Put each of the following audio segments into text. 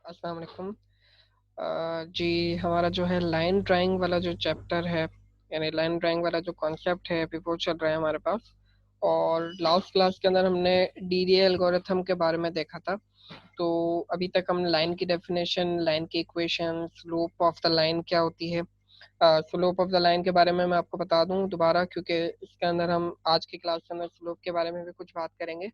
अस्सलाम वालेकुम। जी, हमारा जो है लाइन ड्राइंग वाला जो चैप्टर है, यानी लाइन ड्राइंग वाला जो कॉन्सेप्ट है अभी वो चल रहा है हमारे पास। और लास्ट क्लास के अंदर हमने डीडीए एल्गोरिथम के बारे में देखा था। तो अभी तक हमने लाइन की डेफिनेशन, लाइन की equation, slope of the line क्या होती है। स्लोप ऑफ द लाइन के बारे में मैं आपको बता दूं दोबारा, क्योंकि इसके अंदर हम आज की क्लास के अंदर स्लोप के बारे में भी कुछ बात करेंगे।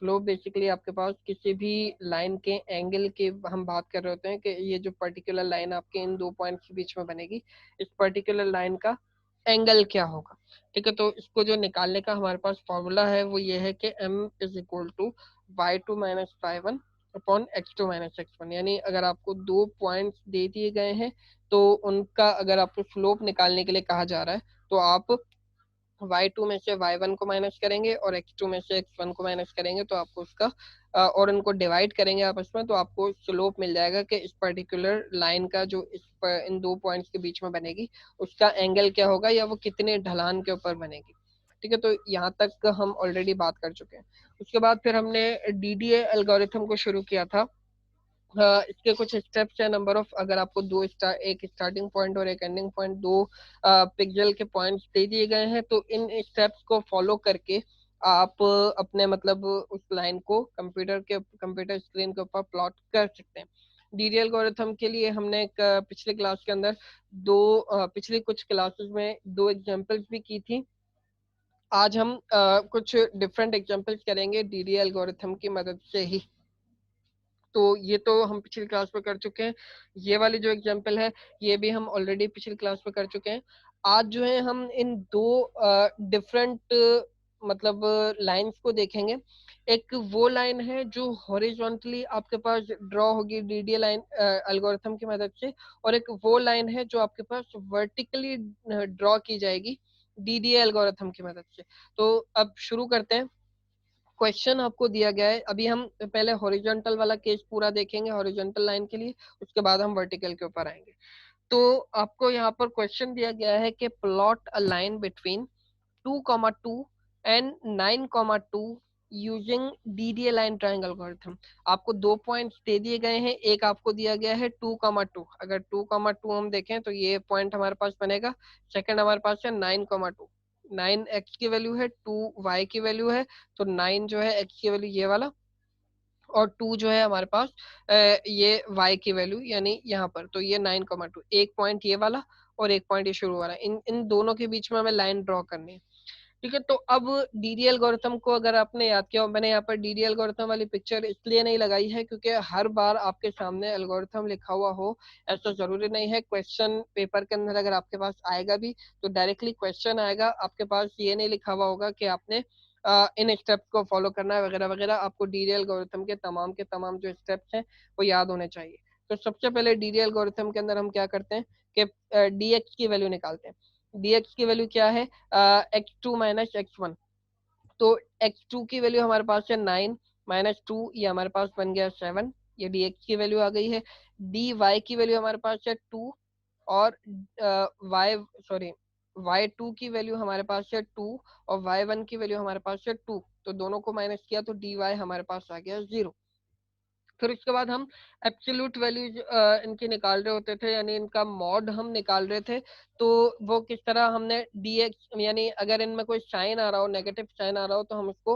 स्लोप बेसिकली आपके पास किसी भी लाइन के एंगल के हम बात कर रहे होते हैं कि ये जो पर्टिकुलर लाइन आपके इन दो पॉइंट्स के बीच में बनेगी, इस पर्टिकुलर लाइन का एंगल क्या होगा। ठीक है, तो इसको जो निकालने का हमारे पास फॉर्मूला है वो ये है कि m is equal to y2 minus y one upon x2 minus x1। यानी अगर आपको दो पॉइंट्स दे दिए गए हैं तो उनका अगर आपको स्लोप निकालने के लिए कहा जा रहा है तो आप y2 में से y1 को माइनस करेंगे और x2 में से x1 को माइनस करेंगे, तो आपको उसका और उनको डिवाइड करेंगे आपस में, तो आपको स्लोप मिल जाएगा कि इस पर्टिकुलर लाइन का जो इन दो पॉइंट्स के बीच में बनेगी उसका एंगल क्या होगा या वो कितने ढलान के ऊपर बनेगी। ठीक है, तो यहाँ तक हम ऑलरेडी बात कर चुके हैं। उसके बाद फिर हमने डीडीए एल्गोरिथम को शुरू किया था। इसके कुछ स्टेप्स है, नंबर ऑफ, अगर आपको एक स्टार्टिंग पॉइंट और एक एंडिंग पॉइंट, दो पिक्सल के पॉइंट्स दे दिए गए हैं, तो इन स्टेप्स को फॉलो करके आप अपने मतलब उस लाइन को कंप्यूटर स्क्रीन के ऊपर प्लॉट कर सकते हैं। डीडीएल एल्गोरिथम के लिए हमने पिछले क्लास के अंदर पिछली कुछ क्लासेस में दो एग्जांपल्स भी की थी। आज हम कुछ डिफरेंट एग्जांपल्स करेंगे डीडीएल एल्गोरिथम की मदद से ही। तो ये तो हम पिछली क्लास में कर चुके हैं। ये वाली जो एग्जांपल है ये भी हम ऑलरेडी पिछली क्लास में कर चुके हैं। आज जो है हम इन दो डिफरेंट मतलब लाइंस को देखेंगे। एक वो लाइन है जो हॉरिजॉन्टली आपके पास ड्रॉ होगी डीडीए लाइन एल्गोरिथम की मदद से, और एक वो लाइन है जो आपके पास वर्टिकली ड्रॉ की जाएगी डीडीए एल्गोरिथम की मदद से। तो अब शुरू करते हैं। क्वेश्चन आपको दिया गया है, अभी हम पहले हॉरिजॉन्टल वाला केस पूरा देखेंगे हॉरिजॉन्टल लाइन के लिए, उसके बाद हम वर्टिकल के ऊपर आएंगे। तो आपको यहाँ पर क्वेश्चन दिया गया है कि plot a line between 2,2 and 9,2 using DDA line triangle algorithm. आपको दो पॉइंट्स दे दिए गए हैं, एक आपको दिया गया है 2,2। अगर 2,2 हम देखें तो ये पॉइंट हमारे पास बनेगा। सेकंड हमारे पास है 9,2। 9x की वैल्यू है, 2y की वैल्यू है, तो 9 जो है x की वैल्यू ये वाला, और 2 जो है हमारे पास ये y की वैल्यू यानी यहाँ पर, तो ये 9,2। एक पॉइंट ये वाला और एक पॉइंट ये शुरू वाला, इन इन दोनों के बीच में हमें लाइन ड्रॉ करनी है। ठीक है, तो अब डीडीएल एल्गोरिथम को अगर आपने याद किया, मैंने यहाँ पर डीडीएल एल्गोरिथम वाली पिक्चर इसलिए नहीं लगाई है क्योंकि हर बार आपके सामने एल्गोरिथम लिखा हुआ हो ऐसा जरूरी नहीं है। क्वेश्चन पेपर के अंदर अगर आपके पास आएगा भी तो डायरेक्टली क्वेश्चन आएगा, आपके पास ये नहीं लिखा हुआ होगा कि आपने इन स्टेप्स को फॉलो करना है वगैरह वगैरह। आपको डीडीएल एल्गोरिथम के तमाम जो स्टेप्स हैं वो याद होने चाहिए। तो सबसे पहले डीडीएल एल्गोरिथम के अंदर हम क्या करते हैं कि डीएक्स की वैल्यू निकालते हैं। डीएक्स की वैल्यू क्या है, x2 माइनस x1। तो x2 की वैल्यू हमारे पास है 9 माइनस 2, ये हमारे पास बन गया 7। ये dx की वैल्यू आ गई है। dy की वैल्यू हमारे पास है 2, और y सॉरी y2 की वैल्यू हमारे पास है 2, और y1 की वैल्यू हमारे पास है 2। तो दोनों को माइनस किया तो dy हमारे पास आ गया 0। फिर उसके बाद हम एब्सोल्यूट वैल्यूज इनकी निकाल रहे होते थे, यानी इनका मॉड हम निकाल रहे थे। तो वो किस तरह, हमने dx यानी अगर इनमें कोई साइन आ रहा हो, नेगेटिव साइन आ रहा हो, तो हम उसको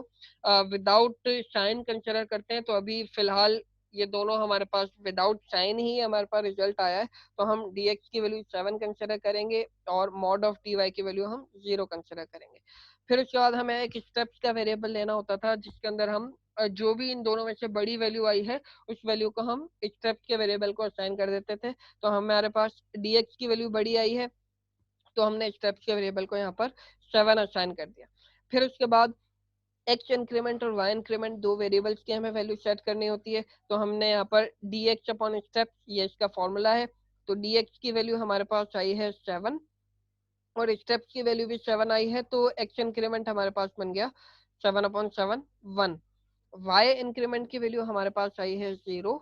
विदाउट साइन कंसिडर करते हैं। तो अभी फिलहाल ये दोनों हमारे पास विदाउट साइन ही हमारे पास रिजल्ट आया है, तो हम dx की वैल्यू 7 कंसिडर करेंगे और मॉड ऑफ dy की वैल्यू हम 0 कंसिडर करेंगे। फिर उसके बाद हमें एक स्टेप्स का वेरिएबल लेना होता था जिसके अंदर हम जो भी इन दोनों में से बड़ी वैल्यू आई है उस वैल्यू को हम स्टेप्स के वेरिएबल को असाइन कर देते थे। तो हमारे पास dx की वैल्यू बड़ी आई है तो हमने स्टेप्स के वेरिएबल को यहाँ पर 7 असाइन कर दिया। फिर उसके बाद x इंक्रीमेंट और y इंक्रीमेंट दो वेरिएबल्स की हमें वैल्यू सेट करनी होती है। तो हमने यहाँ पर dx अपॉन स्टेप, ये इसका फॉर्मूला है। तो dx की वैल्यू हमारे पास आई है 7 और स्टेप्स की वैल्यू भी 7 आई है, तो x इंक्रीमेंट हमारे पास बन गया 7/7 1। y इंक्रीमेंट की वैल्यू हमारे पास आई है 0,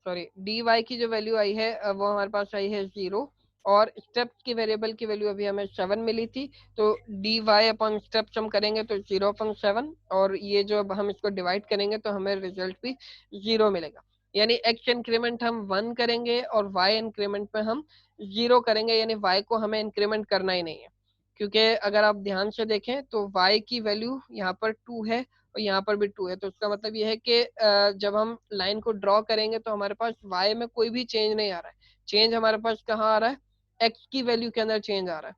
सॉरी डी वाई की जो वैल्यू आई है वो हमारे पास आई है 0, और स्टेप्स की वेरिएबल की वैल्यू अभी हमें 7 मिली थी। तो डी वाई अपॉन स्टेप्स हम करेंगे तो 0/7, और ये जो अब हम इसको डिवाइड करेंगे तो हमें रिजल्ट भी 0 मिलेगा। यानी एक्स इंक्रीमेंट हम 1 करेंगे और वाई इंक्रीमेंट में हम 0 करेंगे, यानी वाई को हमें इंक्रीमेंट करना ही नहीं है। क्योंकि अगर आप ध्यान से देखें तो वाई की वैल्यू यहाँ पर 2 है और यहाँ पर भी 2 है, तो उसका मतलब ये है कि जब हम लाइन को ड्रॉ करेंगे तो हमारे पास वाई में कोई भी चेंज नहीं आ रहा है। चेंज हमारे पास कहाँ आ रहा है? एक्स की वैल्यू के अंदर चेंज आ रहा है।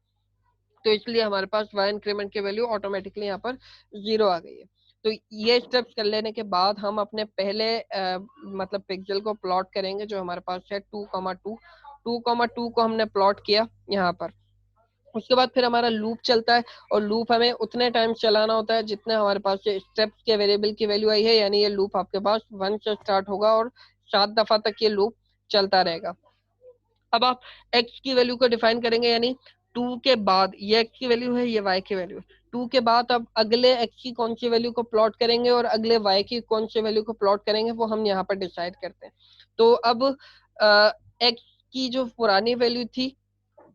तो इसलिए हमारे पास वाई इंक्रीमेंट की वैल्यू ऑटोमेटिकली यहाँ पर 0 आ गई है। तो ये स्टेप्स कर लेने के बाद हम अपने पहले मतलब पिक्सल को प्लॉट करेंगे जो हमारे पास है 2,2। 2,2 को हमने प्लॉट किया यहाँ पर। उसके बाद फिर हमारा लूप चलता है और लूप हमें उतने टाइम चलाना होता है जितने हमारे पास ये स्टेप्स के वेरिएबल की वैल्यू आई है, यानी ये लूप आपके पास 1 से स्टार्ट होगा और 7 दफा तक ये लूप चलता रहेगा। अब आप x की वैल्यू को डिफाइन करेंगे, यानी 2 के बाद ये x की वैल्यू है, ये y की वैल्यू है। 2 के बाद अब अगले x की कौन सी वैल्यू को प्लॉट करेंगे और अगले y की कौन सी वैल्यू को प्लॉट करेंगे, वो हम यहाँ पर डिसाइड करते हैं। तो अब x की जो पुरानी वैल्यू थी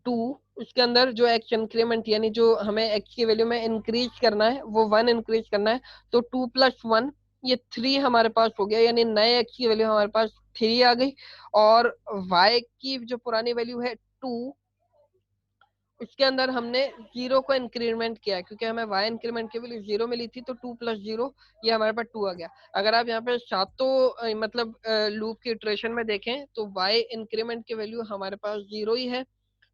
2, उसके अंदर जो x इंक्रीमेंट यानी जो हमें x की वैल्यू में इंक्रीज करना है वो 1 इंक्रीज करना है। तो 2 + 1 ये 3 हमारे पास हो गया, यानी नए x की वैल्यू हमारे पास 3 आ गई। और y की जो पुरानी वैल्यू है 2, उसके अंदर हमने 0 को इंक्रीमेंट किया है, क्योंकि हमें y इंक्रीमेंट की वैल्यू 0 मिली थी, तो 2 + 0 ये हमारे पास 2 आ गया। अगर आप यहाँ पे सातों मतलब लूप की इटरेशन में देखें तो y इंक्रीमेंट की वैल्यू हमारे पास 0 ही है।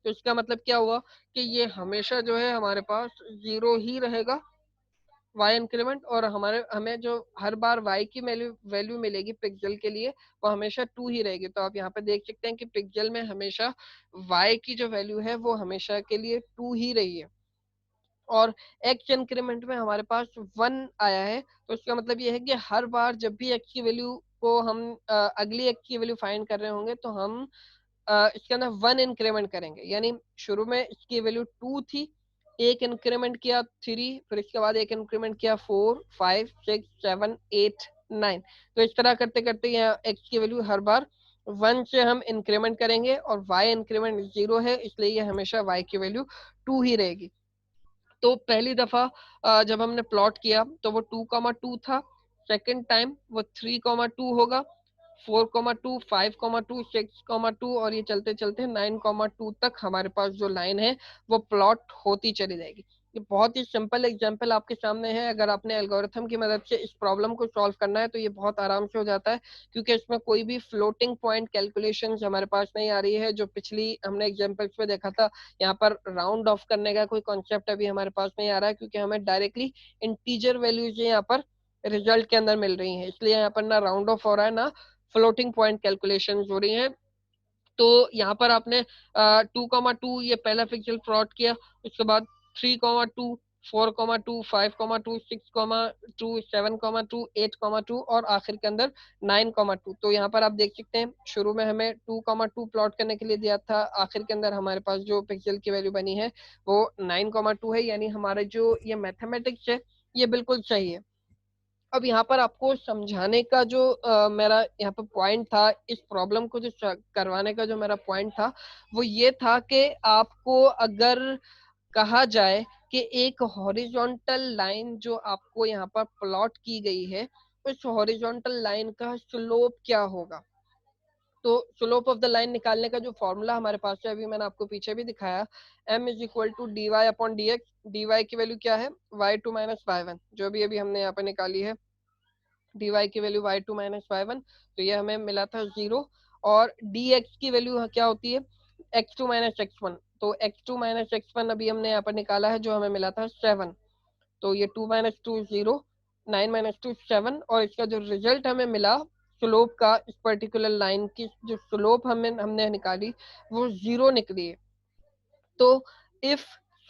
तो इसका मतलब क्या हुआ कि ये हमेशा जो है हमारे पास 0 ही रहेगा y इंक्रीमेंट, और हमें जो हर बार y की वैल्यू वैल्यू मिलेगी पिक्सल के लिए वो हमेशा 2 ही रहेगी। तो आप यहाँ पे देख सकते हैं कि पिक्सल में हमेशा y की जो वैल्यू है वो हमेशा के लिए 2 ही रही है। और x इंक्रीमेंट में हमारे पास 1 आया है, तो इसका मतलब ये है कि हर बार जब भी x की वैल्यू को हम अगली x की वैल्यू फाइंड कर रहे होंगे तो हम इसके अंदर 1 इंक्रीमेंट करेंगे। यानी शुरू में इसकी वैल्यू 2 थी, एक इंक्रीमेंट किया 3, फिर इसके बाद एक इंक्रीमेंट किया 4, 5, 6, 7, 8, 9। तो इस तरह करते करते यहाँ x की वैल्यू हर बार 1 से हम इंक्रीमेंट करेंगे और y इंक्रीमेंट 0 है, इसलिए ये हमेशा y की वैल्यू 2 ही रहेगी। तो पहली दफा जब हमने प्लॉट किया तो वो 2,2 था। सेकंड टाइम वो 3,2 होगा, 4,2, 5,2, 6,2 और ये चलते चलते 9,2 तक हमारे पास जो लाइन है वो प्लॉट होती चली जाएगी। ये बहुत ही सिंपल एग्जांपल आपके सामने है। अगर आपने एल्गोरिथम की मदद से इस प्रॉब्लम को सॉल्व करना है तो ये बहुत आराम से हो जाता है, क्योंकि इसमें कोई भी फ्लोटिंग पॉइंट कैलकुलेशंस हमारे पास नहीं आ रही है, जो पिछली हमने एग्जांपल्स में देखा था। यहाँ पर राउंड ऑफ करने का कोई कॉन्सेप्ट अभी हमारे पास नहीं आ रहा है, क्योंकि हमें डायरेक्टली इंटीजर वैल्यूज यहाँ पर रिजल्ट के अंदर मिल रही हैं, इसलिए यहाँ पर ना राउंड ऑफ हो रहा है ना फ्लोटिंग पॉइंट कैलकुलेशन हो रही हैं। तो यहाँ पर आपने 2,2 ये पहला पिक्सल प्लॉट किया, उसके बाद 3,2, 4,2, 5,2, 6,2, 7,2, 8,2 और आखिर के अंदर 9,2। तो यहाँ पर आप देख सकते हैं शुरू में हमें 2,2 प्लॉट करने के लिए दिया था, आखिर के अंदर हमारे पास जो पिक्सल की वैल्यू बनी है वो 9,2 है, यानी हमारे जो ये मैथमेटिक्स है ये बिल्कुल सही है। अब यहाँ पर आपको समझाने का जो मेरा यहाँ पर पॉइंट था, इस प्रॉब्लम को जो करवाने का जो मेरा पॉइंट था वो ये था कि आपको अगर कहा जाए कि एक हॉरिजॉन्टल लाइन जो आपको यहाँ पर प्लॉट की गई है, उस हॉरिजॉन्टल लाइन का स्लोप क्या होगा। तो स्लोप ऑफ द लाइन निकालने का जो फॉर्मूला हमारे पास है, अभी मैंने आपको पीछे भी दिखाया, m is equal to D Y upon D X. D Y की वैल्यू क्या है, y2 माइनस y1, जो भी अभी हमने यहाँ पर निकाली है dy की वैल्यू y2 माइनस y1, तो ये हमें मिला था 0। और dx की वैल्यू क्या होती है, x2 माइनस x1। तो x2 माइनस x1 अभी हमने यहाँ पर निकाला है, जो हमें मिला था 7। तो ये 2 माइनस 2 0, 9 माइनस 2 7, और इसका जो रिजल्ट हमें मिला स्लोप का, इस पर्टिकुलर लाइन की जो स्लोप हमने निकाली वो 0 निकली है। तो if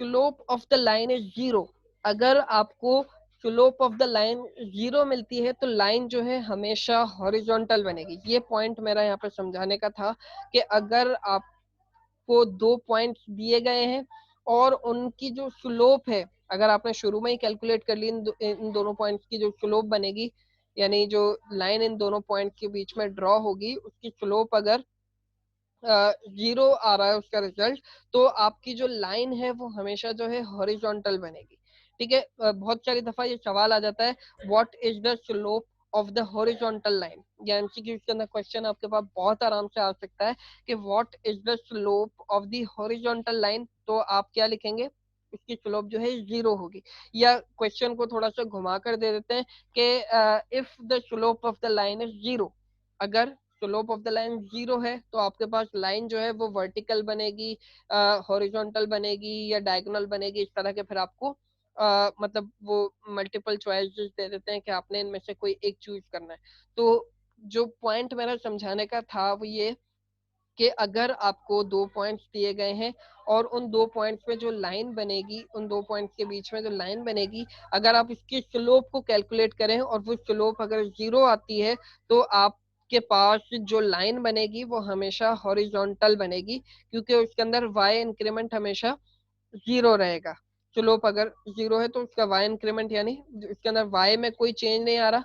slope of the line is 0, अगर आपको स्लोप ऑफ द लाइन 0 मिलती है तो लाइन जो है हमेशा हॉरिजॉन्टल बनेगी। ये पॉइंट मेरा यहाँ पर समझाने का था कि अगर आपको दो पॉइंट्स दिए गए हैं और उनकी जो स्लोप है, अगर आपने शुरू में ही कैलकुलेट कर ली इन दोनों पॉइंट्स की जो स्लोप बनेगी, यानी जो लाइन इन दोनों पॉइंट के बीच में ड्रॉ होगी उसकी स्लोप अगर 0 आ रहा है उसका रिजल्ट, तो आपकी जो लाइन है वो हमेशा जो है हॉरिजॉन्टल बनेगी। ठीक है, बहुत सारी दफा ये सवाल आ जाता है what is the slope of the horizontal line. या एमसीक्यू के अंदर क्वेश्चन आपके पास बहुत आराम से आ सकता है कि what is the slope of the horizontal line, तो आप क्या लिखेंगे, इसकी स्लोप जो है 0 होगी। या क्वेश्चन को थोड़ा सा घुमा कर दे देते हैं कि if the slope of the line is 0, अगर स्लोप ऑफ द लाइन 0 है तो आपके पास लाइन जो है वो वर्टिकल बनेगी, हॉरिजॉन्टल बनेगी या डायगोनल बनेगी, इस तरह के फिर आपको मतलब वो मल्टीपल चॉइसेस दे देते हैं कि आपने इनमें से कोई एक चूज करना है। तो जो पॉइंट मेरा समझाने का था वो ये कि अगर आपको 2 पॉइंट्स दिए गए हैं और उन 2 पॉइंट्स में जो लाइन बनेगी, उन 2 पॉइंट्स के बीच में जो लाइन बनेगी, अगर आप इसकी स्लोप को कैलकुलेट करें और वो स्लोप अगर 0 आती है तो आपके पास जो लाइन बनेगी वो हमेशा हॉरिजॉन्टल बनेगी, क्योंकि उसके अंदर वाई इंक्रीमेंट हमेशा 0 रहेगा। स्लोप अगर 0 है तो उसका वाई इंक्रीमेंट यानी उसके अंदर वाई में कोई चेंज नहीं आ रहा।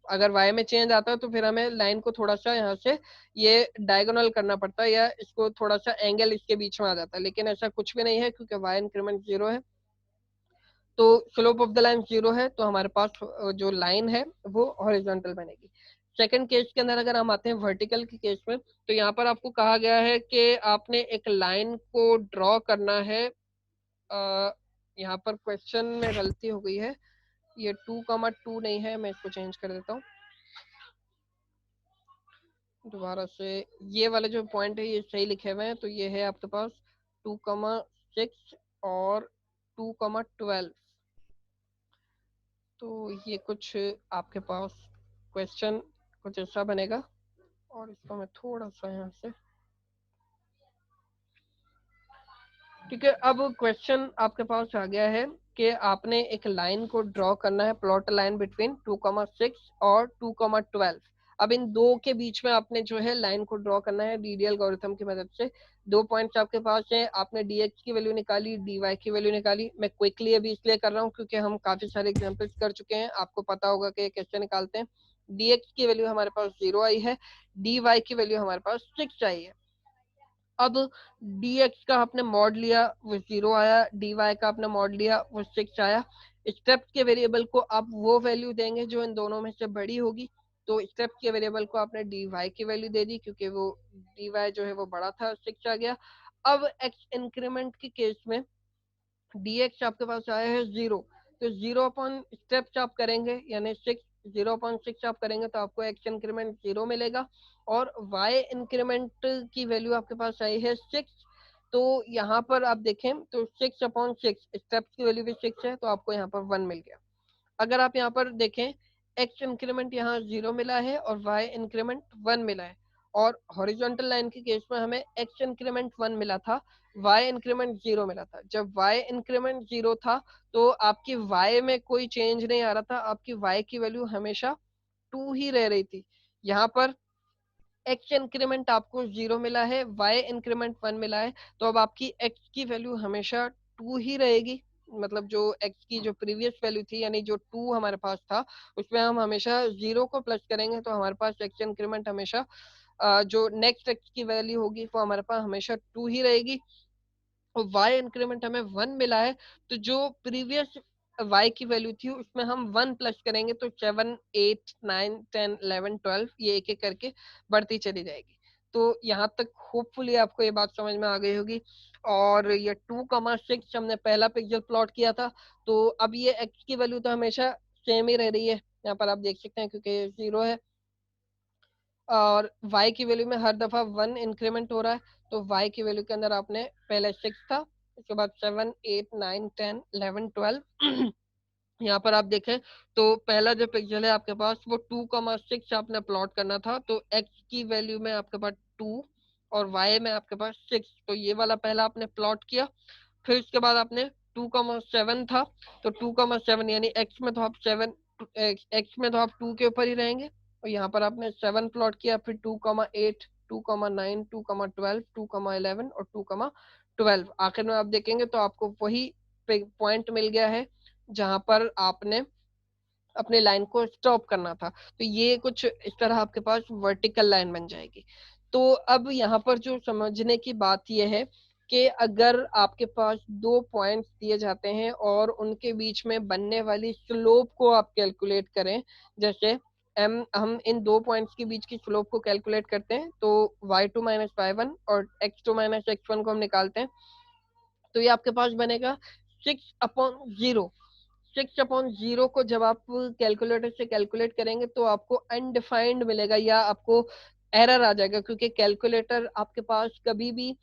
अगर वाई में चेंज आता है तो फिर हमें लाइन को थोड़ा सा यहाँ से ये डायगोनल करना पड़ता है या इसको थोड़ा सा एंगल इसके बीच में आ जाता है, लेकिन ऐसा कुछ भी नहीं है क्योंकि वाई इंक्रीमेंट 0 है। तो स्लोप ऑफ द लाइन 0 है तो हमारे पास जो लाइन है वो हॉरिजॉन्टल बनेगी। सेकंड केस के अंदर अगर हम आते हैं वर्टिकल के केस में, तो यहाँ पर आपको कहा गया है कि आपने एक लाइन को ड्रॉ करना है। यहाँ पर क्वेश्चन में गलती हो गई है, ये 2,2 नहीं है, मैं इसको चेंज कर देता हूँ दोबारा से। ये वाले जो पॉइंट है ये सही लिखे हुए हैं, तो ये है आपके पास 2,6 और 2,12। तो ये कुछ आपके पास क्वेश्चन कुछ ऐसा बनेगा, और इसको मैं थोड़ा सा यहाँ से, ठीक है। अब क्वेश्चन आपके पास आ गया है कि आपने एक लाइन को ड्रॉ करना है, प्लॉट लाइन बिटवीन 2,6 और 2,12। अब इन दो के बीच में आपने जो है लाइन को ड्रॉ करना है डीडी एल्गोरिथम की मदद से। 2 पॉइंट्स आपके पास है, आपने dx की वैल्यू निकाली, dy की वैल्यू निकाली। मैं क्विकली अभी इसलिए कर रहा हूँ क्योंकि हम काफी सारे एग्जाम्पल्स कर चुके हैं, आपको पता होगा कि कैसे निकालते हैं। dx की वैल्यू हमारे पास 0 आई है, dy की वैल्यू हमारे पास 6 आई है। अब dx का आपने मॉड लिया वो 0 आया, dy का आपने मॉड लिया वो 6 आया। स्टेप के वेरिएबल को आप वो वैल्यू देंगे जो इन दोनों में से बड़ी होगी। तो स्टेप के वेरिएबल को आपने dy की वैल्यू दे दी क्योंकि वो dy जो है वो बड़ा था, 6 आ गया। अब x इंक्रीमेंट के केस में dx आपके पास आया है 0, तो 0 अपॉन स्टेप्स आप करेंगे यानी 6, 0/6 आप करेंगे तो आपको x इंक्रीमेंट 0 मिलेगा। और y इंक्रीमेंट की वैल्यू आपके पास आई है 6, तो यहाँ पर आप देखें तो 6/6 स्टेप्स की वैल्यू भी 6 है, तो आपको यहाँ पर 1 मिल गया। अगर आप यहाँ पर देखें x इंक्रीमेंट यहाँ 0 मिला है और y इंक्रीमेंट 1 मिला है, और हॉरिजॉन्टल लाइन के केस में हमें x इंक्रीमेंट 1 मिला था, y इंक्रीमेंट 0 मिला था। जब y इंक्रीमेंट 0 था तो आपकी y में कोई चेंज नहीं आ रहा था, आपकी y की वैल्यू हमेशा 2 ही रह रही थी। यहाँ पर x इंक्रीमेंट आपको 0 मिला है, y इंक्रीमेंट 1 मिला है, तो अब आपकी x की वैल्यू हमेशा 2 ही रहेगी। मतलब जो x की जो प्रीवियस वैल्यू थी यानी जो 2 हमारे पास था उसमें हम हमेशा 0 को प्लस करेंगे तो हमारे पास x इंक्रीमेंट हमेशा जो नेक्स्ट x की वैल्यू होगी वो हमारे पास हमेशा 2 ही रहेगी। और y इंक्रीमेंट हमें 1 मिला है, तो जो प्रीवियस y की वैल्यू थी उसमें हम 1 प्लस करेंगे तो 7, 8, 9, 10, 11, 12 ये एक एक करके बढ़ती चली जाएगी। तो यहाँ तक होपफुली आपको ये बात समझ में आ गई होगी। और ये 2,6 हमने पहला पिक्चर प्लॉट किया था, तो अब ये x की वैल्यू तो हमेशा सेम ही रह रही है, यहाँ पर आप देख सकते हैं क्योंकि 0 है। और y की वैल्यू में हर दफा 1 इंक्रीमेंट हो रहा है, तो y की वैल्यू के अंदर आपने पहले 6 था, उसके बाद 7, 8, 9, 10, 11, 12 यहाँ पर आप देखें तो पहला जो पिक्चर है आपके पास वो 2,6 आपने प्लॉट करना था, तो x की वैल्यू में आपके पास 2 और y में आपके पास 6, तो ये वाला पहला आपने प्लॉट किया। फिर उसके बाद आपने 2,7 था, तो 2,7 यानी x में तो आप 7, x में तो आप 2 के ऊपर ही रहेंगे, और यहाँ पर आपने 7 प्लॉट किया। फिर 2,8, 2,9, 2,12, 2,11 और 2,12 आखिर में आप देखेंगे तो आपको वही पॉइंट मिल गया है जहां पर आपने अपने लाइन को स्टॉप करना था। तो ये कुछ इस तरह आपके पास वर्टिकल लाइन बन जाएगी। तो अब यहाँ पर जो समझने की बात यह है कि अगर आपके पास 2 पॉइंट्स दिए जाते हैं और उनके बीच में बनने वाली स्लोप को आप कैलकुलेट करें, जैसे हम इन दो पॉइंट्स के बीच की स्लोप को कैलकुलेट करते हैं, तो y2 माइनस y1 और x2 माइनस x1 को हम निकालते हैं, तो ये आपके पास बनेगा 6/0। 6/0 को जब आप कैलकुलेटर से कैलकुलेट करेंगे तो आपको अनडिफाइंड मिलेगा या आपको एरर आ जाएगा, क्योंकि कैलकुलेटर आपके पास कभी भी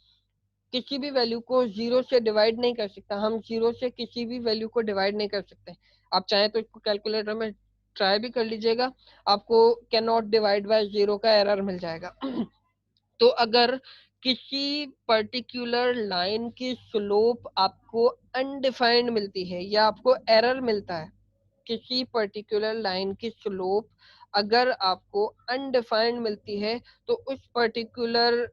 किसी भी वैल्यू को जीरो से डिवाइड नहीं कर सकता। हम जीरो से किसी भी वैल्यू को डिवाइड नहीं कर सकते। आप चाहें तो इसको कैलकुलेटर में ट्राई भी कर लीजिएगा, आपको can not divide by zero का एरर मिल जाएगा। तो अगर किसी पर्टिकुलर लाइन की स्लोप आपको अनडिफाइंड मिलती है या आपको एरर मिलता है, किसी पर्टिकुलर लाइन की स्लोप अगर आपको अनडिफाइंड मिलती है, तो उस पर्टिकुलर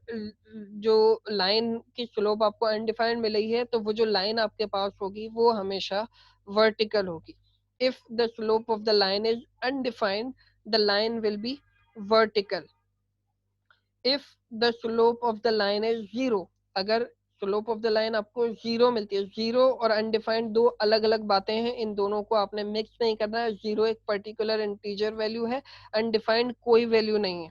जो लाइन की स्लोप आपको अनडिफाइंड मिली है, तो वो जो लाइन आपके पास होगी वो हमेशा वर्टिकल होगी। If the slope of the line is undefined, the line will be vertical. If the slope of the line is zero, अगर स्लोप ऑफ द लाइन आपको जीरो मिलती है, जीरो और अनडिफाइंड दो अलग अलग बातें हैं, इन दोनों को आपने मिक्स नहीं करना है। जीरो एक पर्टिकुलर इंटीजर वैल्यू है, अनडिफाइंड कोई वैल्यू नहीं है,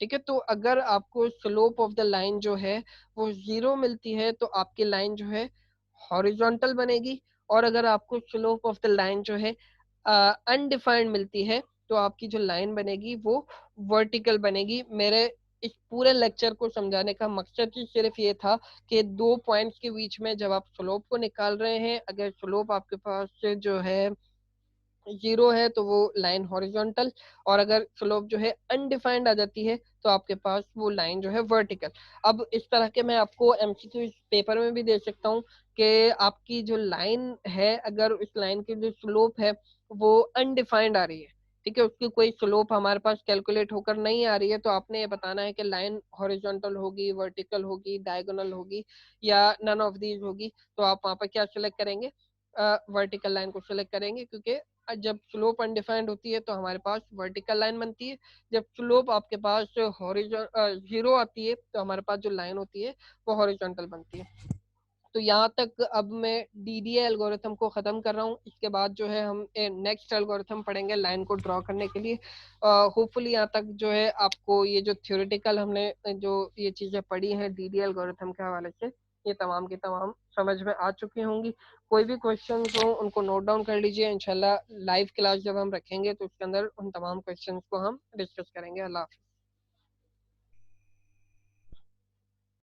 ठीक है। तो अगर आपको स्लोप ऑफ द लाइन जो है वो जीरो मिलती है, तो आपकी लाइन जो है हॉरिजॉन्टल बनेगी, और अगर आपको स्लोप ऑफ द लाइन जो है अनडिफाइंड मिलती है, तो आपकी जो लाइन बनेगी वो वर्टिकल बनेगी। मेरे इस पूरे लेक्चर को समझाने का मकसद ही सिर्फ ये था कि दो पॉइंट्स के बीच में जब आप स्लोप को निकाल रहे हैं, अगर स्लोप आपके पास जो है जीरो है तो वो लाइन हॉरिजॉन्टल, और अगर स्लोप जो है अनडिफाइंड आ जाती है तो आपके पास वो लाइन जो है वर्टिकल। अब इस तरह के मैं आपको एमसीक्यू पेपर में भी दे सकता हूँ कि आपकी जो लाइन है, अगर उस लाइन की जो स्लोप है वो अनडिफाइंड आ रही है, ठीक है, उसकी कोई स्लोप हमारे पास कैलकुलेट होकर नहीं आ रही है, तो आपने ये बताना है कि लाइन हॉरिजॉन्टल होगी, वर्टिकल होगी, डायगोनल होगी, या नन ऑफ दीज होगी। तो आप वहाँ पर क्या सिलेक्ट करेंगे? वर्टिकल लाइन को सिलेक्ट करेंगे, क्योंकि जब स्लोप अनडिफाइंड होती है तो हमारे पास वर्टिकल लाइन बनती है, जब स्लोप आपके पास जीरो आती है तो हमारे पास जो लाइन होती है वो हॉरिजॉन्टल बनती है। तो यहाँ तक अब मैं डीडीए एल्गोरिथम को ख़त्म कर रहा हूँ। इसके बाद जो है हम नेक्स्ट एल्गोरिथम पढ़ेंगे लाइन को ड्रॉ करने के लिए। होपफुली यहाँ तक जो है आपको ये जो थ्योरेटिकल हमने जो ये चीज़ें पढ़ी हैं डीडीए एल्गोरिथम के हवाले से, ये तमाम की तमाम समझ में आ चुकी होंगी। कोई भी क्वेश्चन हो उनको नोट डाउन कर लीजिए, इंशाल्लाह लाइव क्लास जब हम रखेंगे तो उसके अंदर उन तमाम क्वेश्चन को हम डिस्कस करेंगे। अल्लाह हाफिज़।